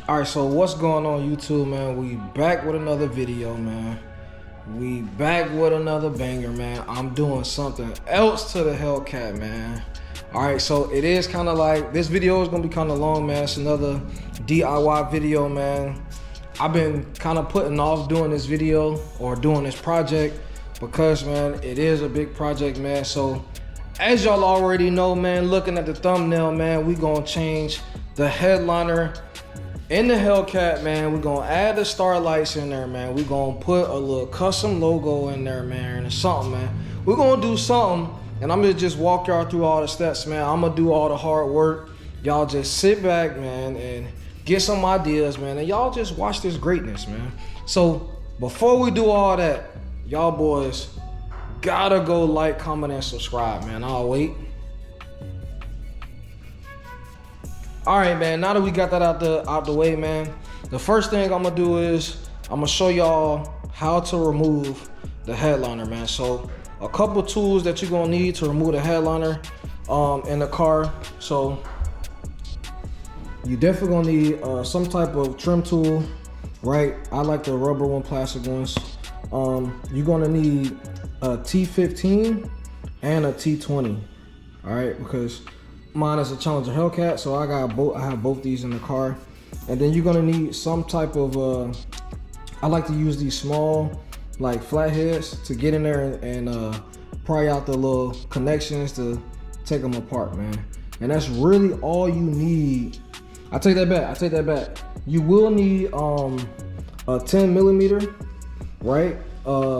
All right, so what's going on, YouTube, man? We back with another video, man. We back with another banger, man. I'm doing something else to the Hellcat, man. All right, so it is kind of like, this video is gonna be kind of long, man. It's another DIY video, man. I've been kind of putting off doing this video or doing this project because, man, it is a big project, man. So as y'all already know, man, looking at the thumbnail, man, we gonna change the headliner in the Hellcat, man. We're gonna add the Starlights in there, man. We're gonna put a little custom logo in there, man, or something, man. We're gonna do something, and I'm gonna just walk y'all through all the steps, man. I'm gonna do all the hard work. Y'all just sit back, man, and get some ideas, man, and y'all just watch this greatness, man. So before we do all that, y'all boys gotta go like, comment, and subscribe, man. I'll wait. All right, man, now that we got that out the way, man, the first thing I'm gonna do is I'm gonna show y'all how to remove the headliner, man. So a couple tools that you're gonna need to remove the headliner in the car. So you definitely gonna need some type of trim tool, right? I like the rubber one, plastic ones. You're gonna need a T15 and a T20, all right? Because mine is a Challenger Hellcat, so I have both these in the car. And then you're gonna need some type of I like to use these small like flatheads to get in there and pry out the little connections to take them apart, man. And that's really all you need. I take that back. You will need a 10 millimeter, right,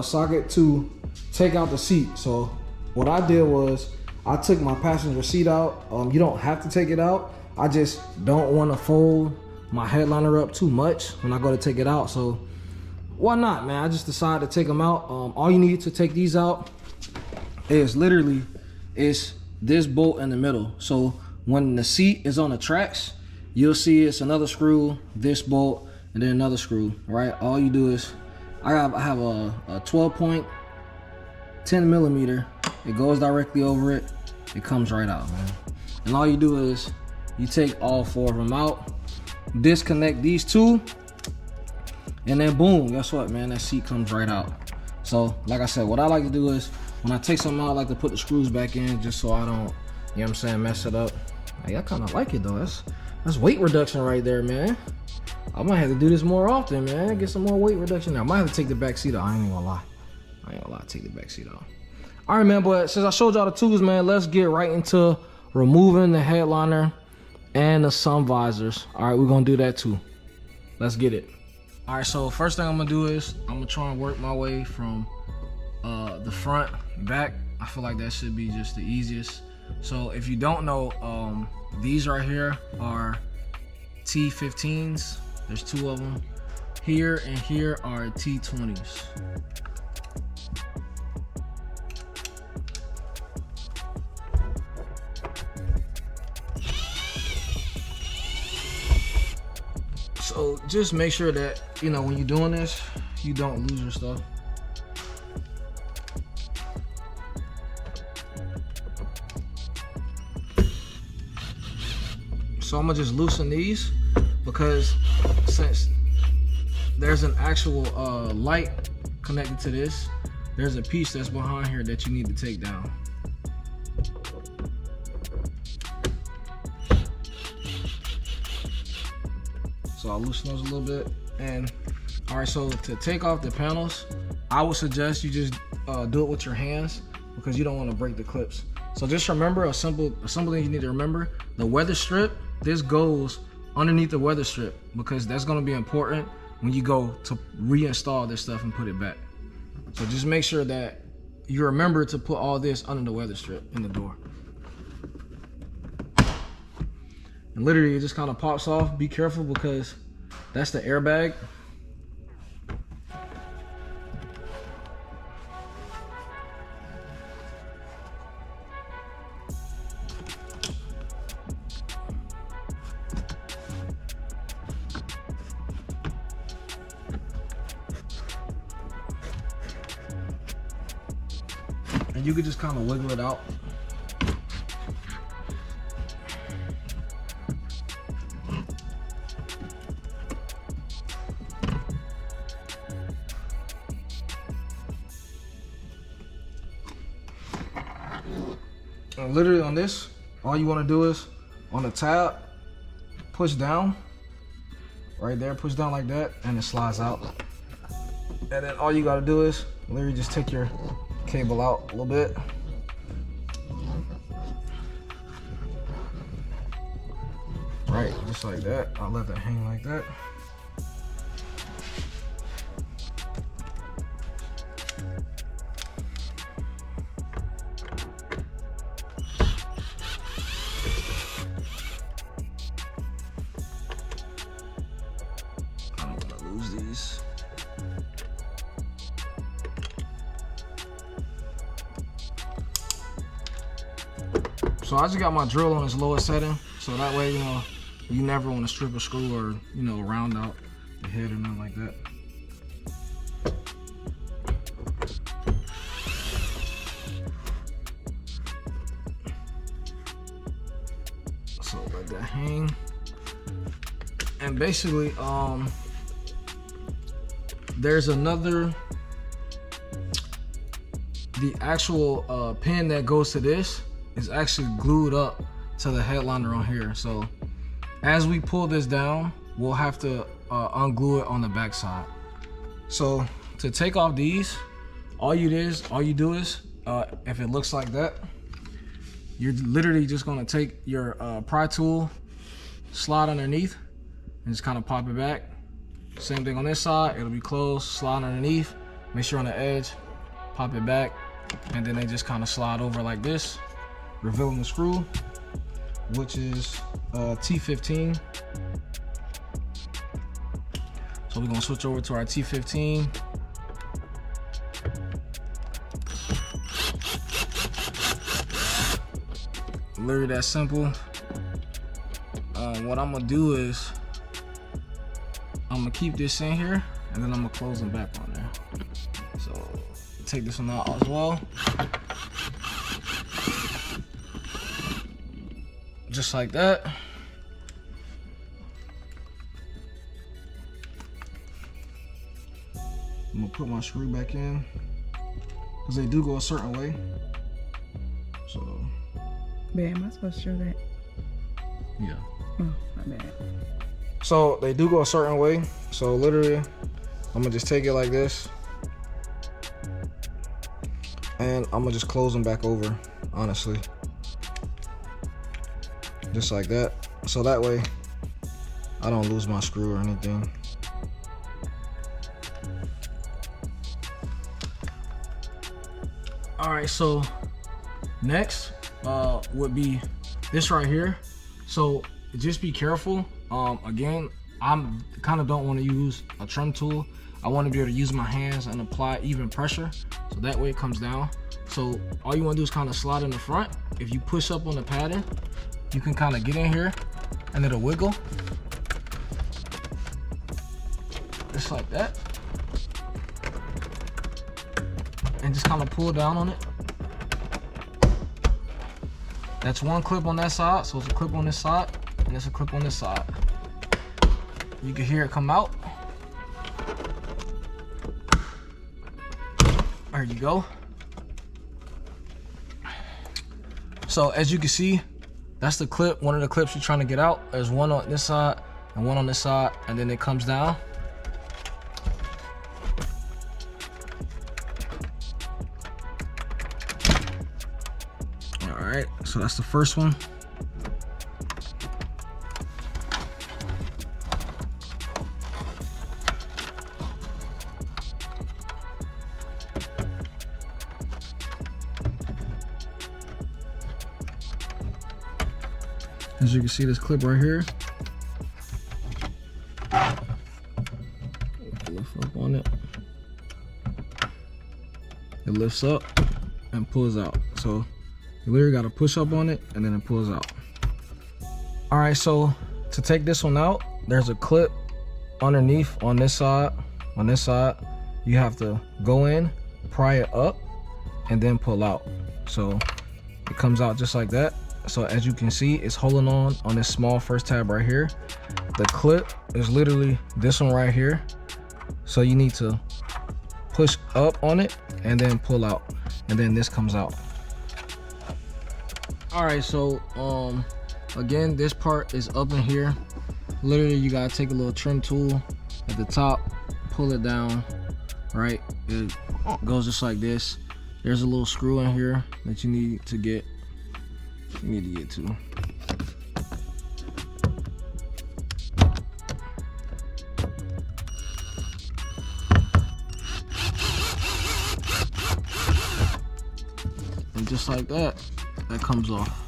socket to take out the seat. So what I did was I took my passenger seat out. You don't have to take it out. I just don't want to fold my headliner up too much when I go to take it out. So why not, man? I just decided to take them out. All you need to take these out is literally this bolt in the middle. So when the seat is on the tracks, you'll see it's another screw, this bolt, and then another screw, right? All you do is, I have a 12-point 10 millimeter. It goes directly over it. It comes right out, man. And all you do is you take all four of them out, disconnect these two, and then boom, guess what, man? That seat comes right out. So like I said, what I like to do is when I take something out, I like to put the screws back in just so I don't, you know what I'm saying, mess it up. Hey, I kind of like it though. That's weight reduction right there, man. I might have to do this more often, man. Get some more weight reduction now. I might have to take the back seat out. I ain't gonna lie. Take the back seat off. All right, man, but since I showed y'all the tools, man, let's get right into removing the headliner and the sun visors. All right, we're gonna do that too. Let's get it. All right, so first thing I'm gonna do is I'm gonna try and work my way from the front back. I feel like that should be just the easiest. So if you don't know, these right here are T15s. There's two of them. Here and here are T20s. So just make sure that, you know, when you're doing this, you don't lose your stuff. So I'm gonna just loosen these because since there's an actual light connected to this, there's a piece that's behind here that you need to take down. So I'll loosen those a little bit. And all right, so to take off the panels, I would suggest you just do it with your hands because you don't want to break the clips. So just remember a simple thing you need to remember: the weather strip, this goes underneath the weather strip because that's going to be important when you go to reinstall this stuff and put it back. So just make sure that you remember to put all this under the weather strip in the door. And literally it just kind of pops off. Be careful because that's the airbag. And you could just kind of wiggle it out. And literally on this, all you want to do is on the tab, push down right there, push down like that, and it slides out. And then all you got to do is literally just take your cable out a little bit. Right, just like that. I'll let that hang like that. I don't want to lose these. So I just got my drill on its lowest setting, so that way, you know, you never want to strip a screw or, you know, round out the head or nothing like that. So let that hang. And basically, there's another, the actual pin that goes to this is actually glued up to the headliner on here. So as we pull this down, we'll have to unglue it on the back side. So to take off these, all you do is, if it looks like that, you're literally just gonna take your pry tool, slide underneath, and just kind of pop it back. Same thing on this side, it'll be closed, slide underneath, make sure on the edge, pop it back, and then they just kind of slide over like this, revealing the screw, which is T15. So we're gonna switch over to our T15. Literally that simple. What I'm gonna do is I'm gonna keep this in here and then I'm gonna close them back on there. So take this one out as well. Just like that. I'm gonna put my screw back in because they do go a certain way. So. Babe, am I supposed to show that? Yeah. Oh, my bad. So they do go a certain way. So literally, I'm gonna just take it like this, and I'm gonna just close them back over. Honestly. Just like that, so that way I don't lose my screw or anything. All right, so next would be this right here. So just be careful. Again, I'm kind of don't want to use a trim tool. I want to be able to use my hands and apply even pressure, so that way it comes down. So all you want to do is kind of slide in the front. If you push up on the padding, you can kind of get in here and it'll wiggle just like that, and just kind of pull down on it. That's one clip on that side, so it's a clip on this side and it's a clip on this side. You can hear it come out. There you go. So as you can see, that's the clip, one of the clips you're trying to get out. There's one on this side and one on this side, and then it comes down. All right, so that's the first one. As you can see, this clip right here, lift up on it. It lifts up and pulls out. So you literally got to push up on it and then it pulls out. All right, so to take this one out, there's a clip underneath on this side. On this side, you have to go in, pry it up, and then pull out. So it comes out just like that. So as you can see, it's holding on this small first tab right here. The clip is literally this one right here. So you need to push up on it and then pull out, and then this comes out. All right, so again, this part is up in here. Literally, you gotta take a little trim tool at the top, pull it down, right? It goes just like this. There's a little screw in here that you need to get to. And just like that, that comes off.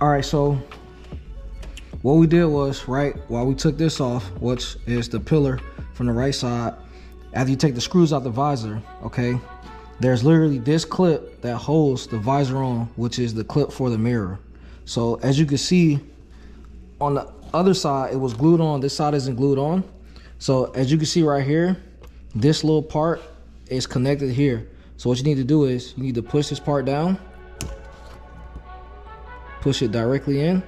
All right, so what we did was, right, while we took this off, which is the pillar from the right side, after you take the screws out the visor, okay, there's literally this clip that holds the visor on, which is the clip for the mirror. So as you can see, on the other side, it was glued on. This side isn't glued on. So as you can see right here, this little part is connected here. So what you need to do is you need to push this part down, push it directly in,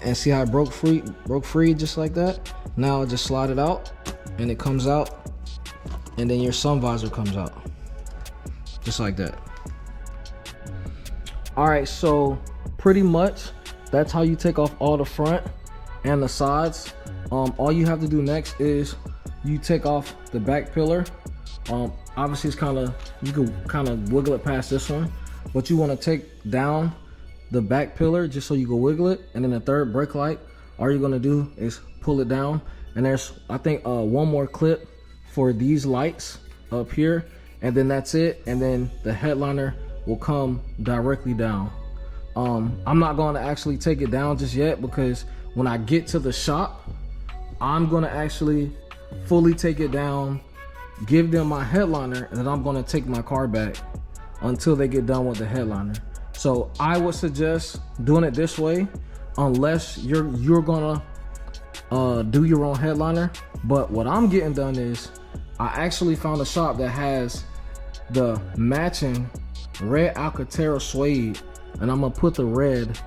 and see how it broke free just like that. Now just slide it out and it comes out, and then your sun visor comes out just like that. All right, so pretty much that's how you take off all the front and the sides. All you have to do next is you take off the back pillar. Obviously it's you can kind of wiggle it past this one, but you want to take down the back pillar just so you can wiggle it. And then the third brake light, all you're gonna do is pull it down, and there's, I think, one more clip for these lights up here, and then that's it. And then the headliner will come directly down. I'm not going to actually take it down just yet, because when I get to the shop, I'm going to actually fully take it down, give them my headliner, and then I'm going to take my car back until they get done with the headliner. So I would suggest doing it this way, unless you're gonna do your own headliner. But what I'm getting done is, I actually found a shop that has the matching red Alcantara suede, and I'm gonna put the red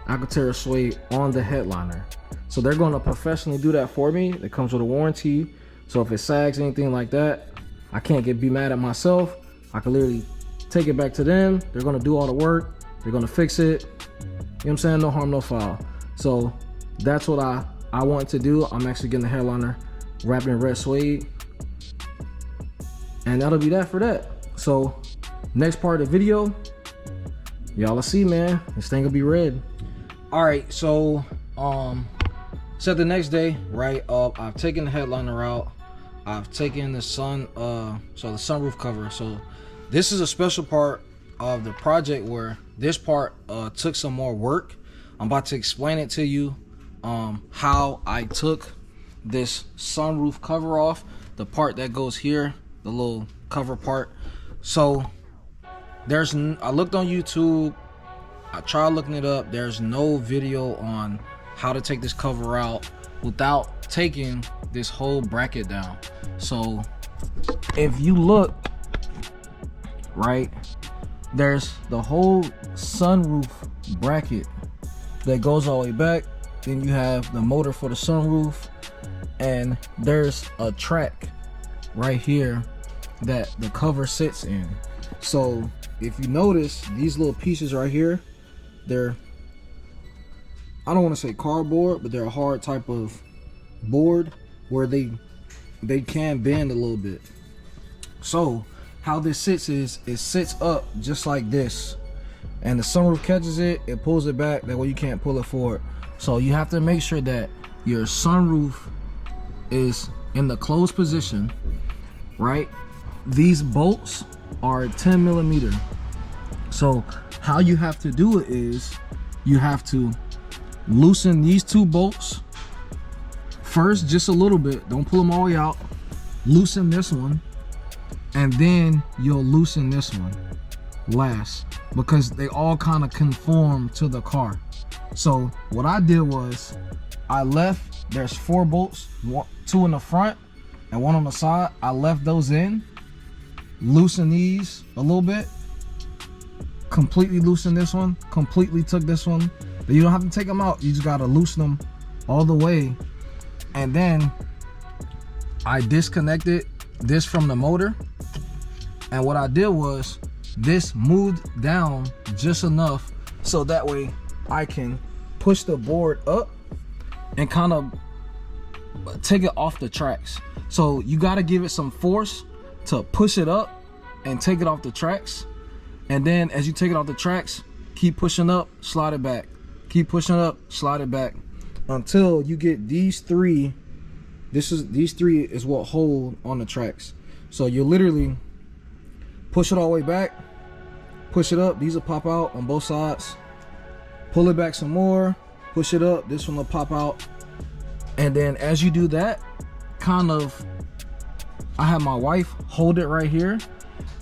Alcantara suede on the headliner. So they're gonna professionally do that for me. It comes with a warranty, so if it sags, anything like that, I can't be mad at myself. I can literally take it back to them. They're gonna do all the work. They're gonna fix it. You know what I'm saying? No harm, no foul. So that's what I want to do. I'm actually getting the headliner wrapped in red suede, and that'll be that for that. So next part of the video, y'all will see, man. This thing will be red. All right, so so the next day, right, I've taken the headliner out. I've taken the the sunroof cover. So this is a special part of the project where this part took some more work. I'm about to explain it to you, how I took this sunroof cover off, the part that goes here, the little cover part. So I looked on YouTube, I tried looking it up. There's no video on how to take this cover out without taking this whole bracket down. So if you look, right, there's the whole sunroof bracket that goes all the way back. Then you have the motor for the sunroof, and there's a track right here that the cover sits in. So if you notice, these little pieces right here, they're, I don't want to say cardboard, but they're a hard type of board where they can bend a little bit. So how this sits is, it sits up just like this, and the sunroof catches it, it pulls it back, that way you can't pull it forward. So you have to make sure that your sunroof is in the closed position, right? These bolts are 10 millimeter. So how you have to do it is, you have to loosen these two bolts first, just a little bit, don't pull them all the way out. Loosen this one, and then you'll loosen this one last, because they all kind of conform to the car. So what I did was, I left, there's 4 bolts, 2 in the front and 1 on the side. I left those in, loosen these a little bit, completely loosen this one, completely took this one. But you don't have to take them out, you just gotta loosen them all the way. And then I disconnected this from the motor. And what I did was this moved down just enough so that way I can push the board up and kind of take it off the tracks. So you got to give it some force to push it up and take it off the tracks. And then as you take it off the tracks, keep pushing up, slide it back. Keep pushing up, slide it back until you get these three. These three is what hold on the tracks. So you literally push it all the way back, push it up. These will pop out on both sides. Pull it back some more, push it up. This one will pop out. And then as you do that, kind of, I have my wife hold it right here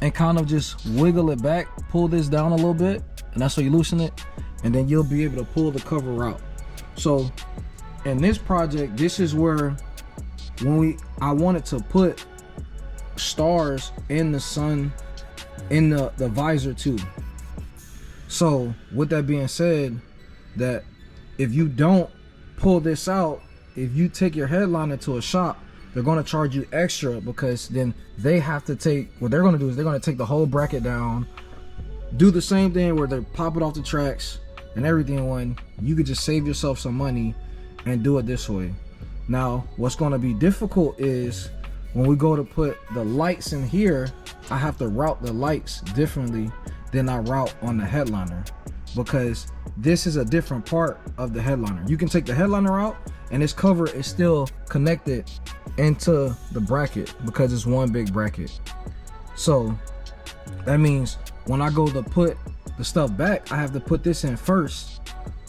and kind of just wiggle it back, pull this down a little bit, and that's how you loosen it. And then you'll be able to pull the cover out. So in this project, this is where I wanted to put stars in the sun, in the visor too. So with that being said, that if you don't pull this out, if you take your headliner to a shop, they're going to charge you extra, because then they have to take, what they're going to do is they're going to take the whole bracket down, do the same thing where they pop it off the tracks and everything, when you could just save yourself some money and do it this way. Now what's going to be difficult is when we go to put the lights in here, I have to route the lights differently than I route on the headliner, because this is a different part of the headliner. You can take the headliner out and this cover is still connected into the bracket because it's one big bracket. So that means when I go to put the stuff back, I have to put this in first,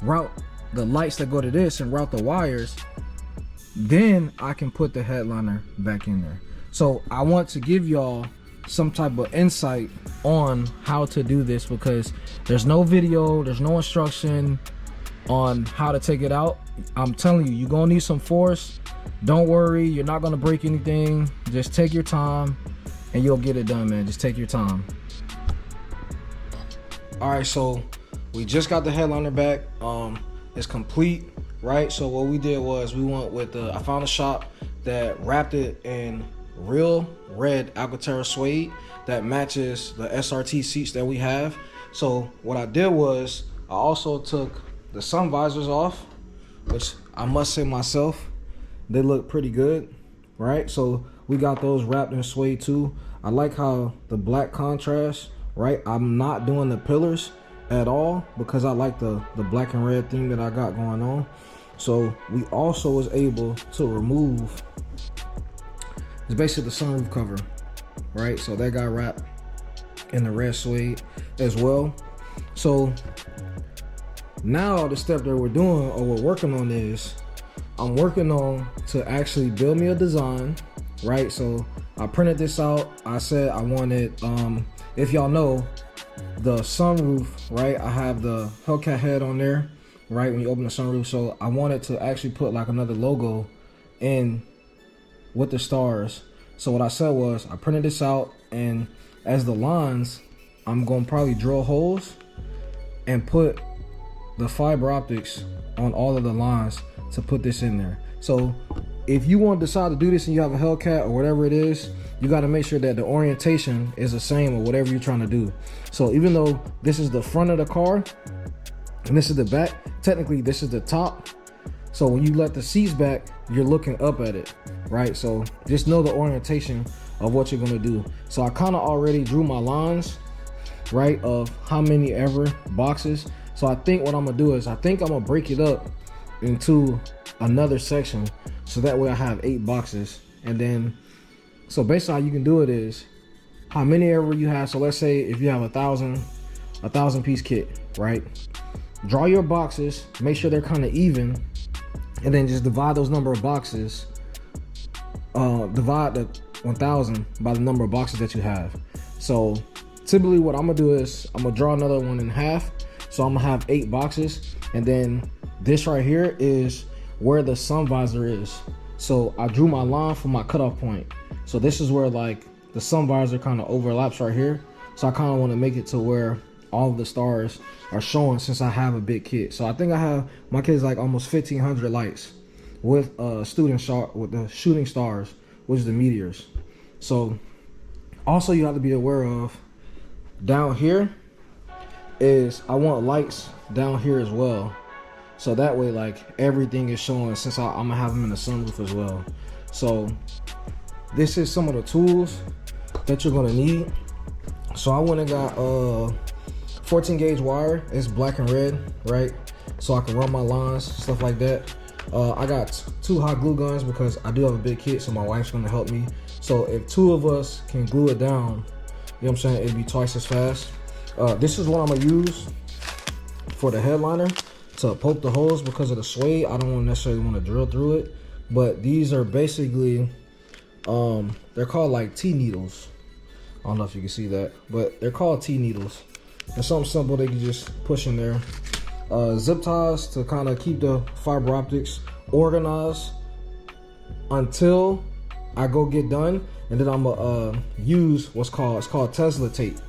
route the lights that go to this and route the wires, then I can put the headliner back in there. So I want to give y'all some type of insight on how to do this, because there's no video, there's no instruction on how to take it out. I'm telling you, you're gonna need some force. Don't worry, you're not gonna break anything. Just take your time and you'll get it done, man. Just take your time. All right, so we just got the headliner back. It's complete, right? So what we did was we went with I found a shop that wrapped it in real red Alcantara suede that matches the SRT seats that we have. So what I did was I also took the sun visors off, which I must say myself, they look pretty good, right? So we got those wrapped in suede too. I like how the black contrast, right? I'm not doing the pillars at all because I like the black and red thing that I got going on. So we also was able to remove, it's basically the sunroof cover, right? So that got wrapped in the red suede as well. So now the step that we're doing, or we're working on, is I'm working on to actually build me a design, right? So I printed this out. I said I wanted, if y'all know, the sunroof, right? I have the Hellcat head on there, right? When you open the sunroof. So I wanted to actually put like another logo in with the stars. So what I said was I printed this out, and as the lines, I'm going to probably drill holes and put the fiber optics on all of the lines to put this in there. So if you want to decide to do this and you have a Hellcat or whatever it is, you got to make sure that the orientation is the same or whatever you're trying to do. So even though this is the front of the car and this is the back, technically this is the top. So when you let the seats back, you're looking up at it, right? So just know the orientation of what you're going to do. So I kind of already drew my lines, right, of how many ever boxes. So I think what I'm gonna do is I think I'm gonna break it up into another section, so that way I have 8 boxes. And then, so basically how you can do it is how many ever you have. So let's say if you have a thousand piece kit, right? Draw your boxes, make sure they're kind of even, and then just divide those number of boxes. Divide the 1,000 by the number of boxes that you have. So typically what I'm gonna do is I'm gonna draw another one in half. So I'm gonna have 8 boxes, and then this right here is where the sun visor is. So I drew my line for my cutoff point. So this is where like the sun visor kind of overlaps right here. So I kind of want to make it to where all of the stars are showing, since I have a big kit. So I think I have, my kit is like almost 1,500 lights with with the shooting stars, which is the meteors. So also you have to be aware of down here is I want lights down here as well. So that way like everything is showing, since I'm gonna have them in the sunroof as well. So this is some of the tools that you're gonna need. So I went and got 14 gauge wire. It's black and red, right? So I can run my lines, stuff like that. I got 2 hot glue guns because I do have a big kit, so my wife's gonna help me. So if 2 of us can glue it down, you know what I'm saying, it'd be twice as fast. This is what I'm gonna use for the headliner to poke the holes because of the suede. I don't necessarily want to drill through it, but these are basically, they're called like T-needles. I don't know if you can see that, but they're called T-needles. It's something simple they can just push in there. Zip ties to kind of keep the fiber optics organized until I go get done, and then I'm gonna use it's called Tesla tape,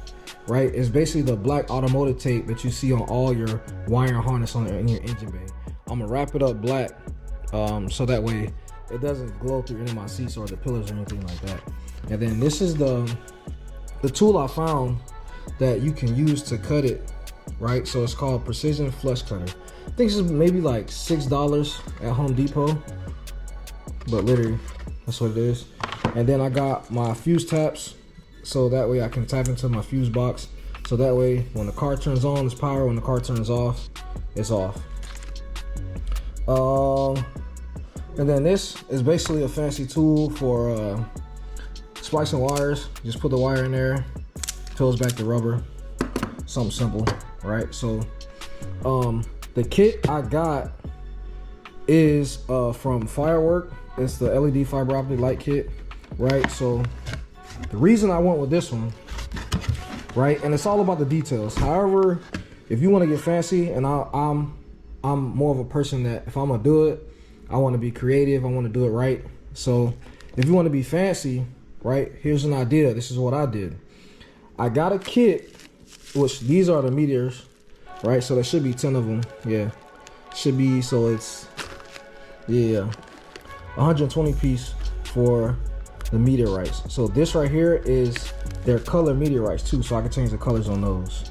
right? It's basically the black automotive tape that you see on all your wire harness in your engine bay. I'm gonna wrap it up black, so that way it doesn't glow through any of my seats or the pillars or anything like that. And then this is the tool I found that you can use to cut it, right? So it's called Precision Flush Cutter. I think this is maybe like $6 at Home Depot, but literally that's what it is. And then I got my fuse taps, so that way I can tap into my fuse box. So that way when the car turns on, it's power. When the car turns off, it's off. And then this is basically a fancy tool for splicing wires. Just put the wire in there, peels back the rubber. Something simple, right? So the kit I got is from Firework. It's the LED fiber optic light kit, right? So the reason I went with this one, right, and it's all about the details. However, if you want to get fancy, and I'm more of a person that if I'm gonna do it, I want to be creative. I want to do it right. So if you want to be fancy, right, here's an idea. This is what I did. I got a kit, which these are the meteors, right? So there should be 10 of them. Yeah, should be. So it's 120 piece for the meteorites. So this right here is their color meteorites too, so I can change the colors on those.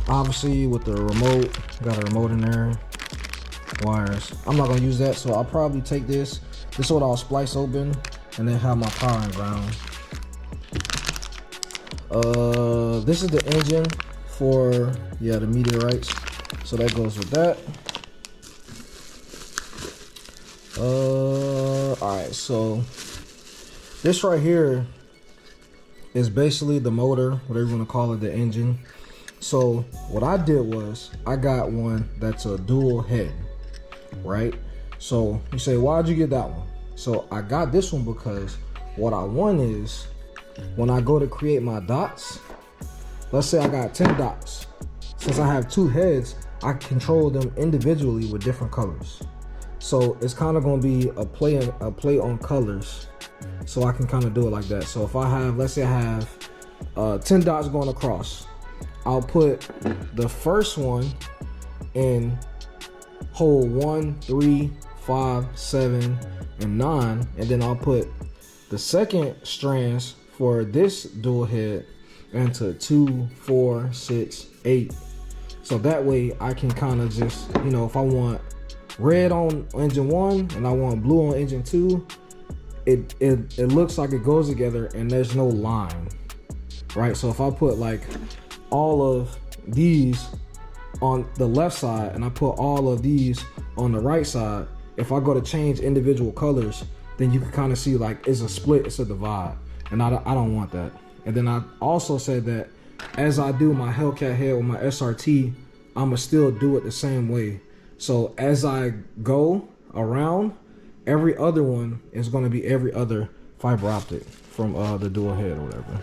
Obviously with the remote, got a remote in there, wires. I'm not gonna use that, so I'll probably take this. This is what I'll splice open and then have my power and ground. This is the engine for the meteorites, so that goes with that. Alright, so this right here is basically the motor, whatever you want to call it, the engine. So what I did was I got one that's a dual head, right? So you say, why'd you get that one? So I got this one because what I want is when I go to create my dots, let's say I got 10 dots. Since I have 2 heads, I control them individually with different colors. So it's kind of going to be a play on colors. So I can kind of do it like that. So if I have, let's say I have 10 dots going across, I'll put the first one in hole 1, 3, 5, 7, and 9, and then I'll put the second strands for this dual head into 2, 4, 6, 8. So that way I can kind of just, if I want red on engine 1 and I want blue on engine 2, it looks like it goes together and there's no line, right? So if I put like all of these on the left side and I put all of these on the right side, if I go to change individual colors, then you can kind of see like it's a split, it's a divide, and I don't want that. And then I also said that as I do my Hellcat head with my SRT, I'ma still do it the same way. So as I go around, every other one is going to be every other fiber optic from the dual head or whatever.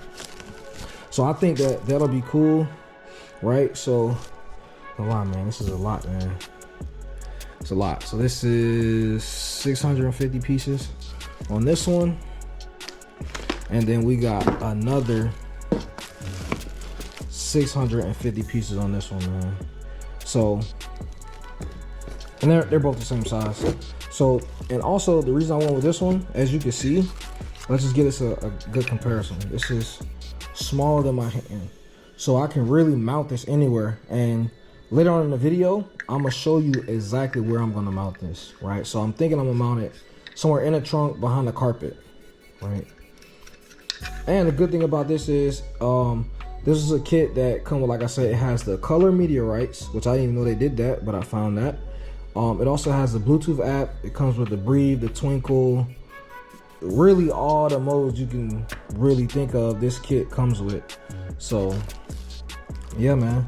So I think that that'll be cool, right? So a lot, man. This is a lot, man. It's a lot. So this is 650 pieces on this one, and then we got another 650 pieces on this one, man. So, and they're both the same size. So, and also the reason I went with this one, as you can see, let's just get us a good comparison. This is smaller than my hand, so I can really mount this anywhere. And later on in the video, I'm gonna show you exactly where I'm gonna mount this, right? So I'm thinking I'm gonna mount it somewhere in the trunk behind the carpet, right? And the good thing about this is, this is a kit that comes with, like I said, it has the color meteorites, which I didn't even know they did that, but I found that. It also has the Bluetooth app. It comes with the breathe, the twinkle, really all the modes you can really think of. This kit comes with. So yeah, man.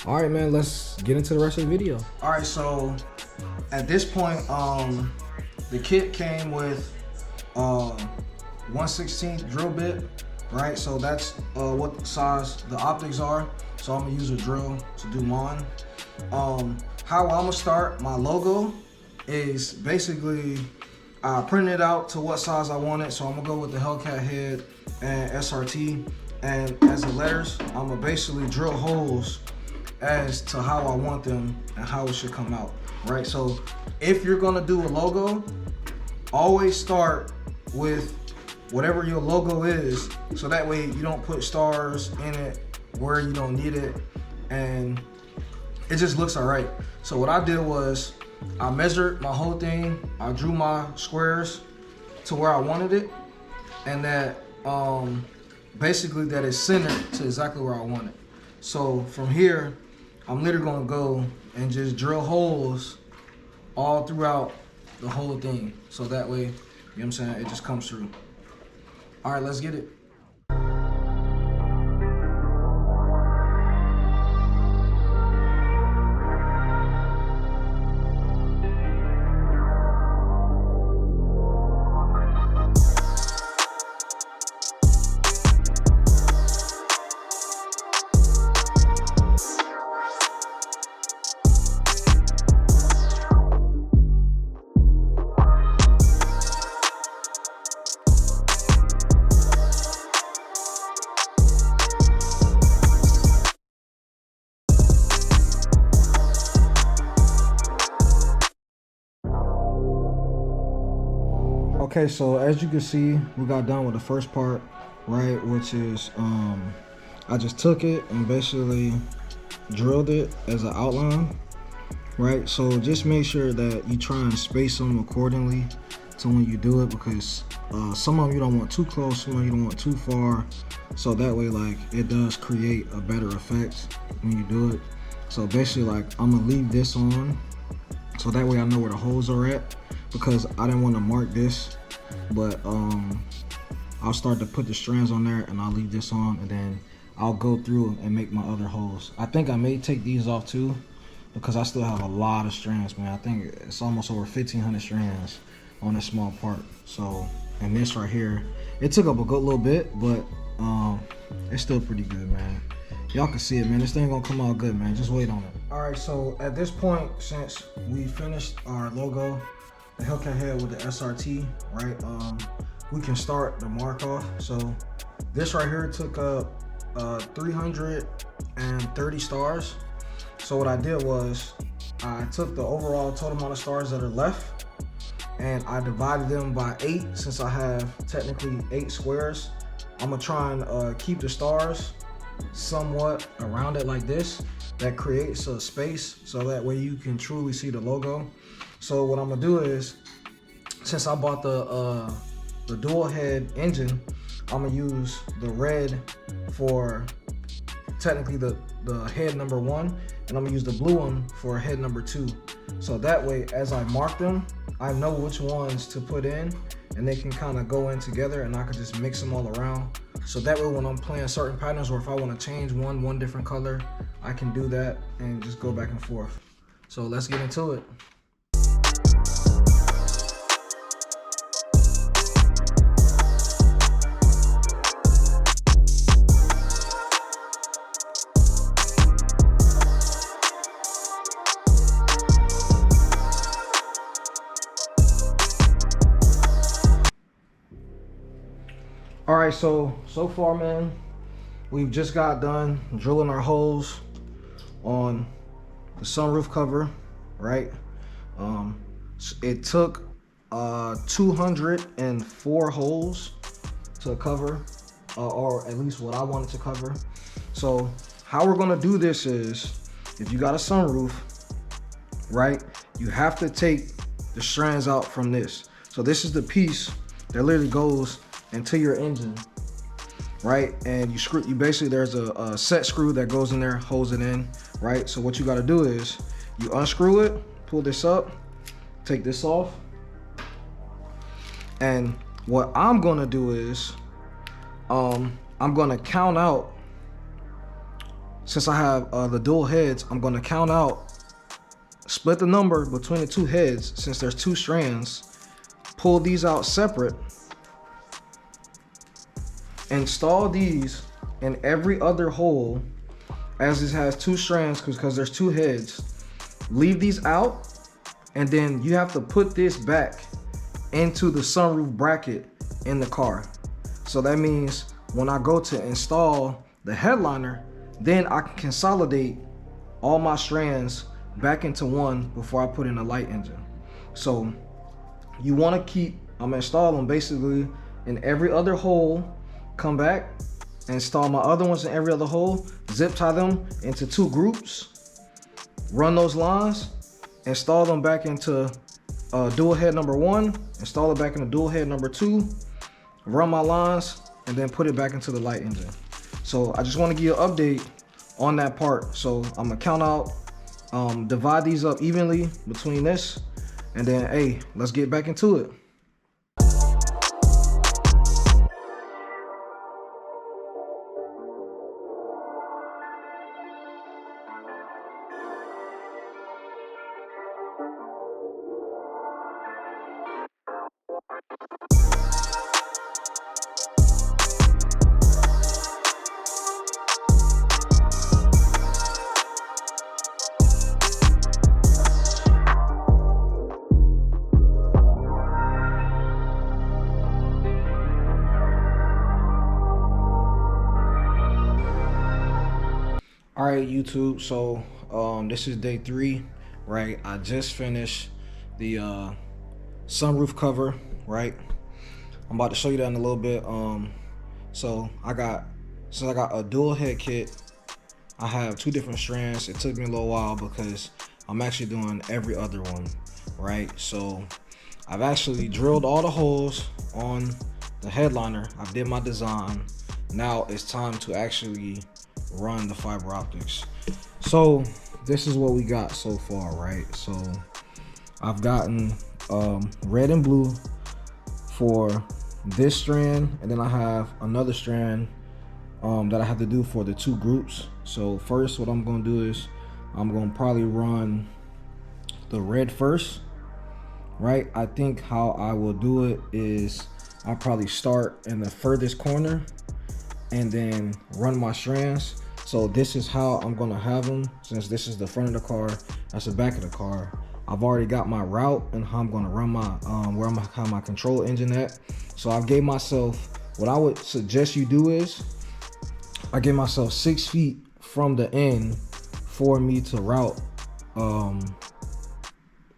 All right, man, let's get into the rest of the video. All right, so at this point, the kit came with 1/16 drill bit, right? So that's what size the optics are. So I'm gonna use a drill to do mine. How I'm gonna start my logo is basically I printed it out to what size I want it. So I'm gonna go with the Hellcat head and SRT. And as the letters, I'm gonna basically drill holes as to how I want them and how it should come out, right? So if you're gonna do a logo, always start with whatever your logo is, so that way you don't put stars in it where you don't need it, and it just looks all right. So what I did was I measured my whole thing, I drew my squares to where I wanted it, and that basically that is centered to exactly where I want it. So from here, I'm literally gonna go and just drill holes all throughout the whole thing, so that way, you know what I'm saying, it just comes through. All right, let's get it. Okay, so as you can see, we got done with the first part, right? Which is, I just took it and basically drilled it as an outline, right? So just make sure that you try and space them accordingly to when you do it, because some of them you don't want too close, some of them you don't want too far. So that way, like, it does create a better effect when you do it. So basically, like, I'm gonna leave this on, so that way I know where the holes are at, because I didn't want to mark this, but I'll start to put the strands on there and I'll leave this on, and then I'll go through and make my other holes. I think I may take these off too, because I still have a lot of strands, man. I think it's almost over 1,500 strands on this small part. So, and this right here, it took up a good little bit, but it's still pretty good, man. Y'all can see it, man. This thing gonna come out good, man. Just wait on it. All right, so at this point, since we finished our logo, the Hellcat head with the SRT, right? We can start the mark off. So this right here took up 330 stars. So what I did was I took the overall total amount of stars that are left and I divided them by 8, since I have technically 8 squares. I'm gonna try and keep the stars somewhat around it like this. That creates a space so that way you can truly see the logo. So what I'm gonna do is, since I bought the dual head engine, I'm gonna use the red for technically the head number 1, and I'm gonna use the blue one for head number 2. So that way, as I mark them, I know which ones to put in, and they can kind of go in together, and I can just mix them all around. So that way, when I'm playing certain patterns, or if I want to change one different color, I can do that and just go back and forth. So let's get into it. All right, so far, man, we've just got done drilling our holes on the sunroof cover, right? It took 204 holes to cover, or at least what I wanted to cover. So how we're gonna do this is, if you got a sunroof, right, you have to take the strands out from this. So this is the piece that literally goes into your engine, right? And you basically, there's a set screw that goes in there, holds it in, right? So what you gotta do is you unscrew it, pull this up, take this off. And what I'm gonna do is, I'm gonna count out, since I have the dual heads, I'm gonna count out, split the number between the two heads, since there's two strands, pull these out separate, install these in every other hole, as this has two strands because there's two heads. Leave these out, and then you have to put this back into the sunroof bracket in the car. So that means when I go to install the headliner, then I can consolidate all my strands back into one before I put in a light engine. So you want to keep, I'm gonna install them basically in every other hole, come back, install my other ones in every other hole, zip tie them into two groups, run those lines, install them back into dual head number 1, install it back into dual head number 2, run my lines, and then put it back into the light engine. So I just want to give you an update on that part. So I'm gonna count out, divide these up evenly between this, and then hey, let's get back into it. All right, YouTube, so this is day 3, right? I just finished the sunroof cover, right? I'm about to show you that in a little bit. So since I got a dual head kit, I have 2 different strands. It took me a little while because I'm actually doing every other one, right? So I've actually drilled all the holes on the headliner. I did my design. Now it's time to actually run the fiber optics. So this is what we got so far, right? So I've gotten red and blue for this strand, and then I have another strand that I have to do for the 2 groups. So first, what I'm going to do is I'm going to probably run the red first, right? I think how I will do it is I'll probably start in the furthest corner and then run my strands. So this is how I'm gonna have them, since this is the front of the car, that's the back of the car. I've already got my route and how I'm gonna run my, where I'm gonna have my control engine at. So I gave myself, what I would suggest you do is, I gave myself 6 feet from the end for me to route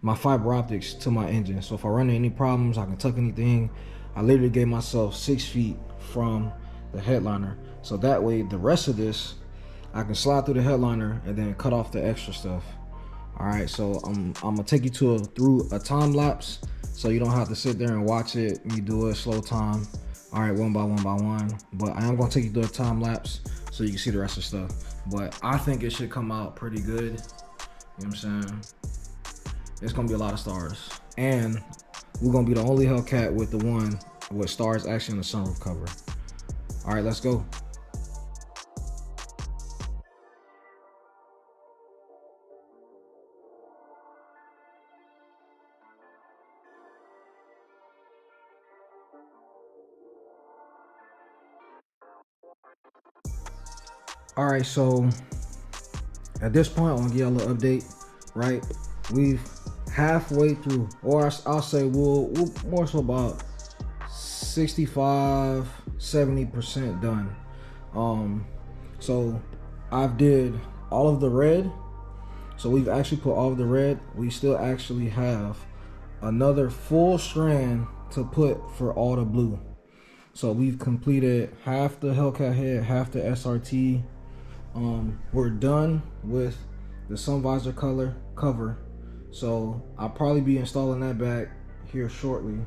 my fiber optics to my engine. So if I run into any problems, I can tuck anything. I literally gave myself 6 feet from the headliner. So that way, the rest of this, I can slide through the headliner and then cut off the extra stuff. All right, so I'm gonna take you through a time lapse, so you don't have to sit there and watch it. Me do it slow time. All right, one by one. But I am gonna take you through a time lapse so you can see the rest of the stuff. But I think it should come out pretty good. You know what I'm saying? It's gonna be a lot of stars, and we're gonna be the only Hellcat with the one with stars actually in the sunroof cover. All right, let's go. All right, so at this point, I'm gonna give y'all a little update, right? We've halfway through, or I'll say we'll more so about 65, 70% done. So I've did all of the red. So we've actually put all of the red. We still actually have another full strand to put for all the blue. So we've completed half the Hellcat head, half the SRT. We're done with the sun visor color cover. So I'll probably be installing that back here shortly.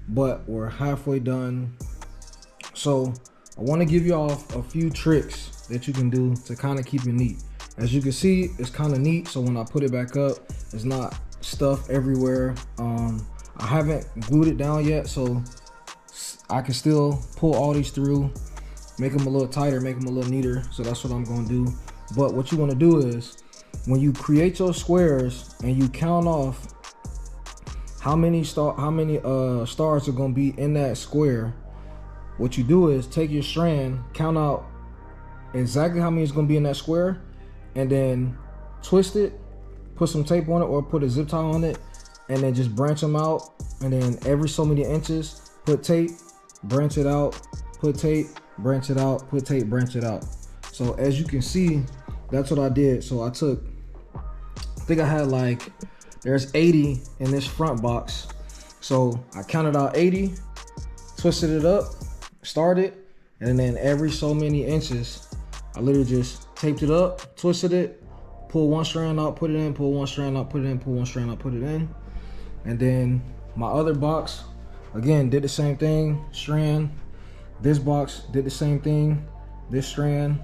But we're halfway done. So I want to give y'all a few tricks that you can do to kind of keep it neat. As you can see, it's kind of neat. So when I put it back up, it's not stuff everywhere. I haven't glued it down yet, so I can still pull all these through, make them a little tighter, make them a little neater. So that's what I'm gonna do. But what you wanna do is, when you create your squares and you count off how many stars are gonna be in that square, what you do is take your strand, count out exactly how many is gonna be in that square, and then twist it, put some tape on it or put a zip tie on it, and then just branch them out. And then every so many inches, put tape, branch it out, put tape, branch it out, put tape, branch it out. So as you can see, that's what I did. So I think I had like, there's 80 in this front box. So I counted out 80, twisted it up, started, and then every so many inches, I literally just taped it up, twisted it, pull one strand out, put it in, pull one strand out, put it in, pull one strand out, put it in. And then my other box, again, did the same thing, strand. This box did the same thing, this strand.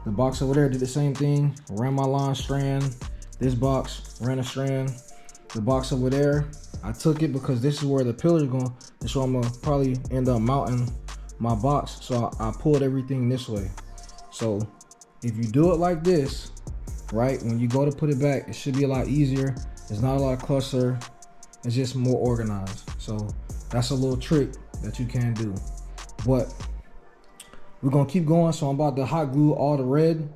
The box over there did the same thing, ran my line, strand. This box ran a strand. The box over there, I took it because this is where the pillar is going, and so I'm gonna probably end up mounting my box. So I pulled everything this way. So if you do it like this, right, when you go to put it back, it should be a lot easier. There's not a lot of cluster. It's just more organized. So that's a little trick that you can do. But we're gonna keep going. So I'm about to hot glue all the red.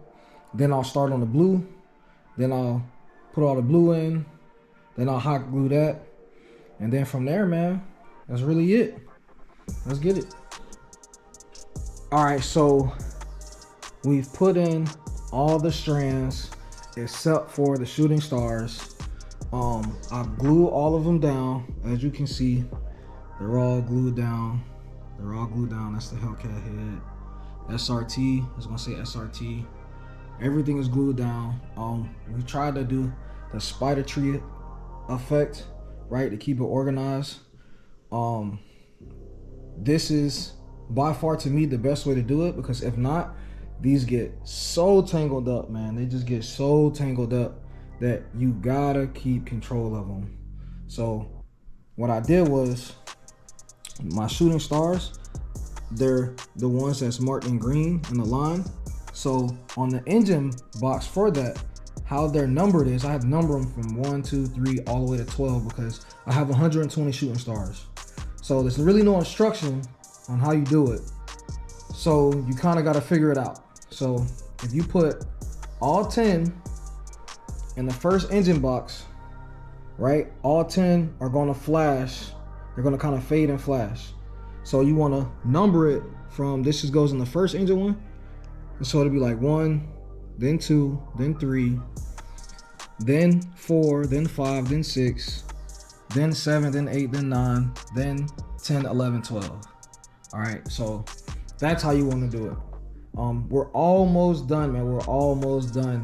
Then I'll start on the blue. Then I'll put all the blue in. Then I'll hot glue that. And then from there, man, that's really it. Let's get it. All right, so we've put in all the strands except for the shooting stars. I glue all of them down. As you can see, they're all glued down. They're all glued down. That's the Hellcat head. SRT, I was gonna say SRT. Everything is glued down. We tried to do the spider tree effect, right, to keep it organized. This is by far to me the best way to do it, because if not, these get so tangled up, man. They just get so tangled up that you gotta keep control of them. So what I did was, my shooting stars, they're the ones that's marked in green in the line. So on the engine box for that, how they're numbered is, I have to number them from 1, 2, 3, all the way to 12, because I have 120 shooting stars. So there's really no instruction on how you do it. So you kind of got to figure it out. So if you put all 10 in the first engine box, right, all 10 are going to flash. They're going to kind of fade and flash. So you want to number it from, this just goes in the first engine one. And so it'll be like 1, then 2, then 3, then 4, then 5, then 6, then 7, then 8, then 9, then 10, 11, 12. All right, so that's how you want to do it. We're almost done, man. We're almost done.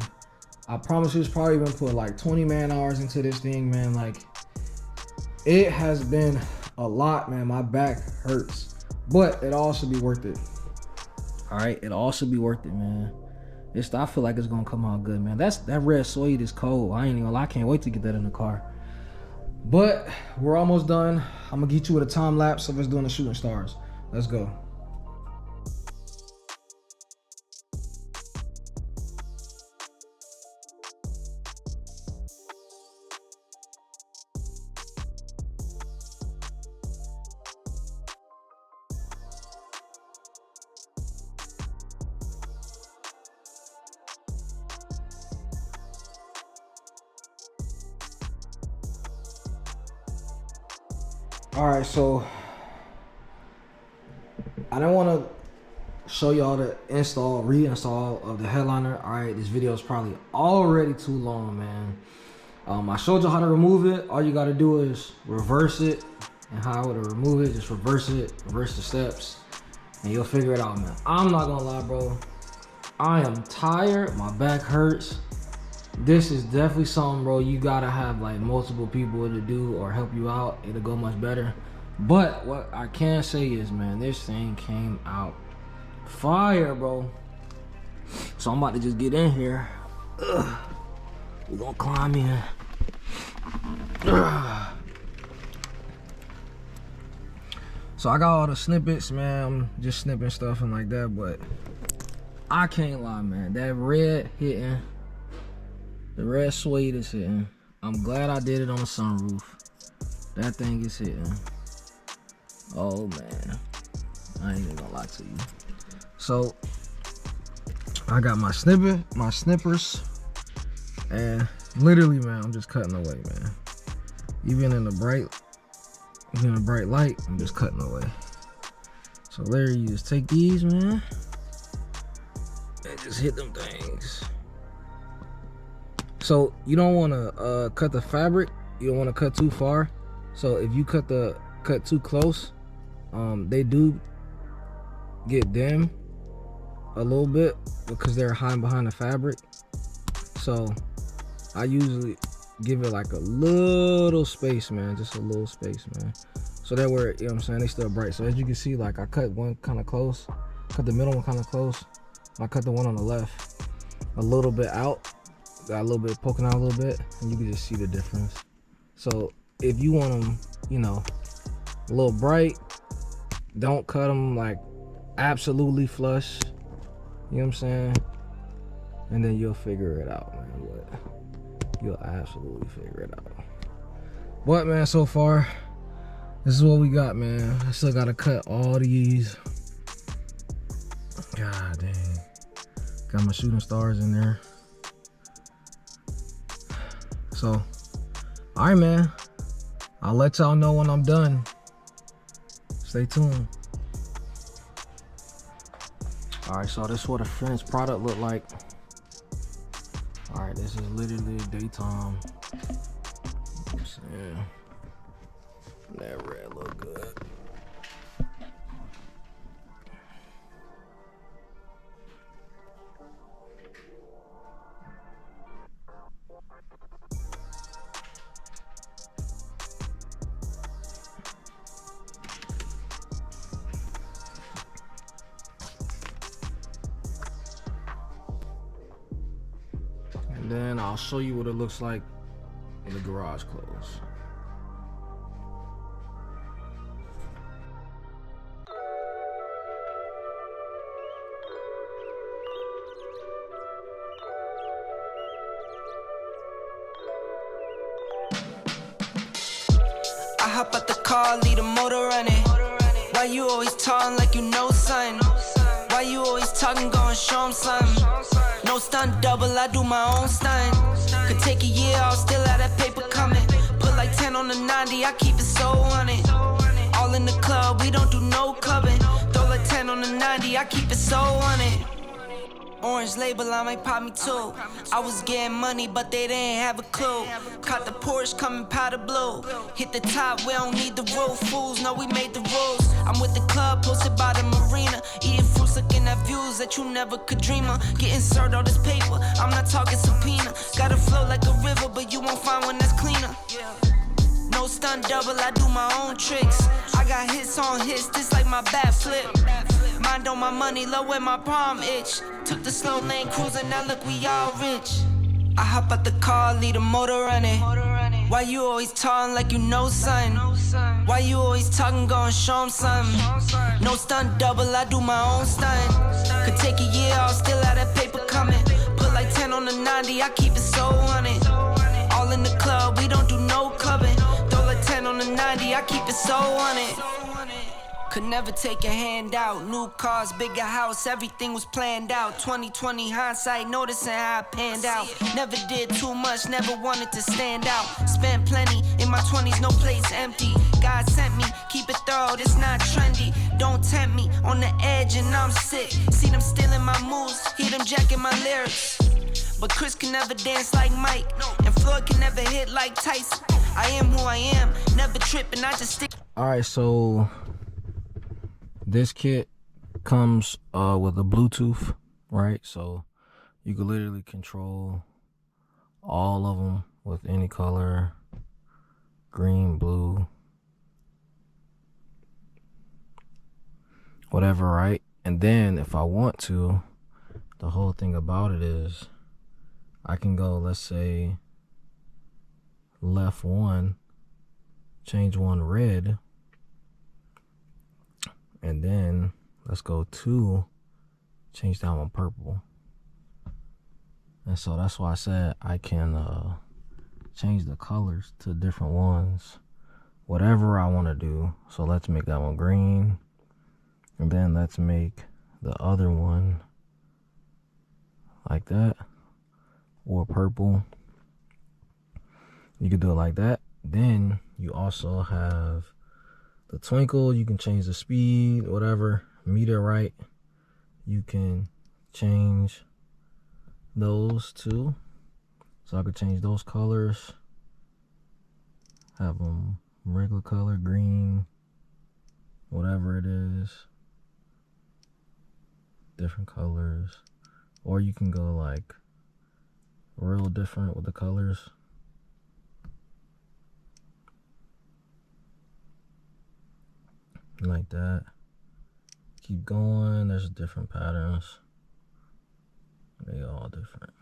I promise you, it's probably been put like 20 man hours into this thing, man. Like, it has been a lot, man. My back hurts, but it all should be worth it. All right, it all should be worth it, man. I feel like it's gonna come out good, man. That red Suede is cold. I ain't even gonna lie, I can't wait to get that in the car. But we're almost done. I'm gonna get you with a time lapse of us doing the shooting stars. Let's go. All right, so I don't want to show y'all the reinstall of the headliner. All right, this video is probably already too long, man. I showed you how to remove it. All you gotta do is reverse it, and how to remove it, just reverse it, reverse the steps, and you'll figure it out, man. I'm not gonna lie, bro. I am tired, my back hurts. This is definitely something, bro, you gotta have like multiple people to do or help you out. It'll go much better. But what I can say is, man, this thing came out fire, bro. So I'm about to just get in here. Ugh. We're gonna climb in. Ugh. So I got all the snippets, man. I'm just snipping stuff and like that, but I can't lie, man. That red hitting, the red suede is hitting. I'm glad I did it on the sunroof. That thing is hitting. Oh man, I ain't even gonna lie to you. So I got my snippers, and literally, man, I'm just cutting away, man. Even in the bright light, I'm just cutting away. So there you just take these, man, and just hit them things. So you don't want to cut the fabric. You don't want to cut too far. So if you cut too close, they do get dim a little bit because they're hiding behind the fabric. So I usually give it like a little space, man, just a little space, man, so that way, you know what I'm saying, they still bright. So as you can see, like I cut one kind of close, cut the middle one kind of close, I cut the one on the left a little bit out, got a little bit poking out a little bit, and you can just see the difference. So if you want them, you know, a little bright, don't cut them like absolutely flush, you know what I'm saying, and then you'll figure it out, man. You'll absolutely figure it out. But man, so far, this is what we got, man. I still gotta cut all these. God dang. Got my shooting stars in there. So, all right, man. I'll let y'all know when I'm done. Stay tuned. All right, so this is what a finished product look like. All right, this is literally daytime. Yeah, that red look good. Then I'll show you what it looks like when the garage closes. I hop out the car, leave the motor running. Why you always talking like you know something? Why you always talking, going show 'em something? No stunt double, I do my own stunt. Could take a year, I'll still have that paper coming. Put like 10 on the 90, I keep it so on it. All in the club, we don't do no clubbing. Throw like 10 on the 90, I keep it so on it. Orange label, I might pop me too. I was getting money, but they didn't have a clue. Caught the Porsche coming powder blue. Hit the top, we don't need the roof. Fools know we made the rules. I'm with the club, posted by the marina. Eating fruits, looking at views that you never could dream of. Getting served all this paper, I'm not talking subpoena. Gotta flow like a river, but you won't find one that's cleaner. No stunt double, I do my own tricks. I got hits on hits, this like my bat flip. Mind on my money, low when my palm itch. Took the slow lane cruising, now look, we all rich. I hop out the car, leave the motor running. Why you always talking like you know something? Why you always talking, going show 'em something? No stunt double, I do my own stunt. Could take a year, I'll still have that paper coming. Put like 10 on the 90, I keep it so on it. All in the club, we don't do no clubbing. Throw like 10 on the 90, I keep it so on it. Could never take a hand out. New cars, bigger house, everything was planned out. 2020 hindsight, noticing how I panned out. Never did too much, never wanted to stand out. Spent plenty, in my 20s, no place empty. God sent me, keep it thorough, this not trendy. Don't tempt me, on the edge and I'm sick. See them stealing my moves, hear them jacking my lyrics. But Chris can never dance like Mike, and Floyd can never hit like Tyson. I am who I am, never tripping, I just stick. All right, so this kit comes with a Bluetooth, right? So you can literally control all of them with any color, green, blue, whatever, right? And then if I want to, the whole thing about it is I can go, let's say, left one, change one red, and then let's go two, change that one purple. And so that's why I said I can change the colors to different ones, whatever I want to do. So let's make that one green, and then let's make the other one like that, or purple. You can do it like that. Then you also have the twinkle. You can change the speed, whatever, meter right. You can change those too. So I could change those colors, have them regular color, green, whatever it is, different colors. Or you can go like real different with the colors. Like that. Keep going. There's different patterns. They all different.